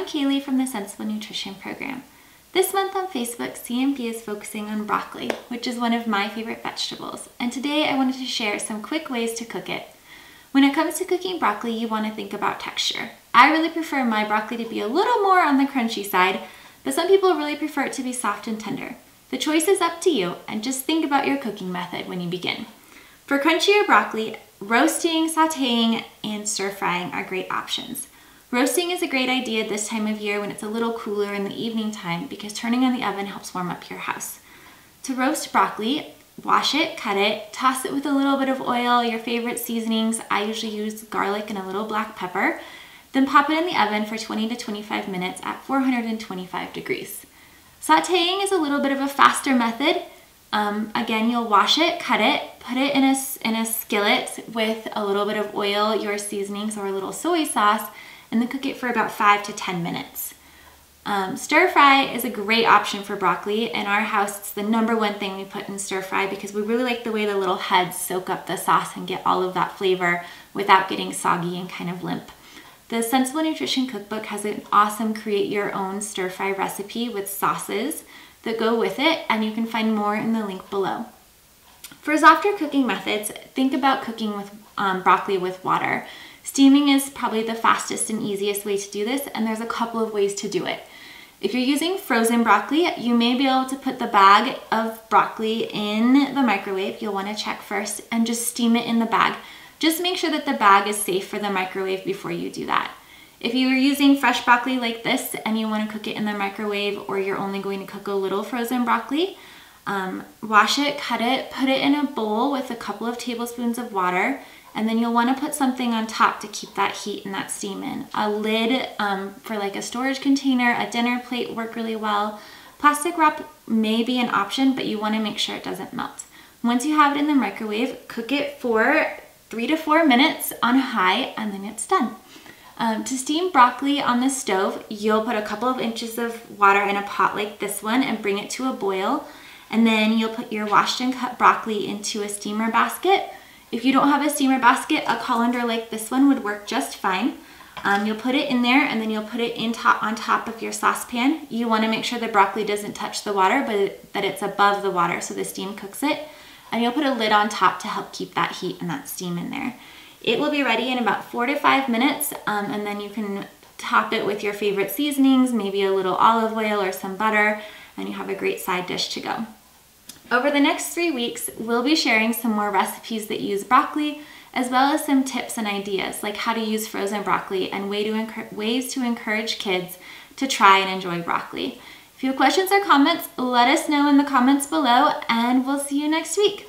Kaylee from the Sensible Nutrition Program. This month on Facebook, CNP is focusing on broccoli, which is one of my favorite vegetables, and today I wanted to share some quick ways to cook it. When it comes to cooking broccoli, you want to think about texture. I really prefer my broccoli to be a little more on the crunchy side, but some people really prefer it to be soft and tender. The choice is up to you, and just think about your cooking method when you begin. For crunchier broccoli, roasting, sauteing, and stir frying are great options. Roasting is a great idea this time of year when it's a little cooler in the evening time because turning on the oven helps warm up your house. To roast broccoli, wash it, cut it, toss it with a little bit of oil, your favorite seasonings. I usually use garlic and a little black pepper. Then pop it in the oven for 20 to 25 minutes at 425 degrees. Sauteing is a little bit of a faster method. Again, you'll wash it, cut it, put it in a skillet with a little bit of oil, your seasonings, or a little soy sauce, and then cook it for about 5 to 10 minutes. Stir fry is a great option for broccoli. In our house, it's the #1 thing we put in stir fry because we really like the way the little heads soak up the sauce and get all of that flavor without getting soggy and kind of limp. The Sensible Nutrition Cookbook has an awesome create your own stir fry recipe with sauces that go with it, and you can find more in the link below. For softer cooking methods, think about cooking with broccoli with water. Steaming is probably the fastest and easiest way to do this, and there's a couple of ways to do it. If you're using frozen broccoli, you may be able to put the bag of broccoli in the microwave. You'll want to check first and just steam it in the bag. Just make sure that the bag is safe for the microwave before you do that. If you are using fresh broccoli like this and you want to cook it in the microwave, or you're only going to cook a little frozen broccoli, wash it, cut it, put it in a bowl with a couple of tablespoons of water, and then you'll want to put something on top to keep that heat and that steam in. A lid for like a storage container, a dinner plate work really well. Plastic wrap may be an option, but you want to make sure it doesn't melt. Once you have it in the microwave, cook it for 3 to 4 minutes on high, and then it's done. To steam broccoli on the stove, you'll put a couple of inches of water in a pot like this one and bring it to a boil. And then you'll put your washed and cut broccoli into a steamer basket. If you don't have a steamer basket, a colander like this one would work just fine. You'll put it in there, and then you'll put it on top of your saucepan. You want to make sure the broccoli doesn't touch the water, but that it's above the water so the steam cooks it. And you'll put a lid on top to help keep that heat and that steam in there. It will be ready in about 4 to 5 minutes, and then you can top it with your favorite seasonings, maybe a little olive oil or some butter, and you have a great side dish to go. Over the next 3 weeks, we'll be sharing some more recipes that use broccoli, as well as some tips and ideas like how to use frozen broccoli and ways to encourage kids to try and enjoy broccoli. If you have questions or comments, let us know in the comments below, and we'll see you next week.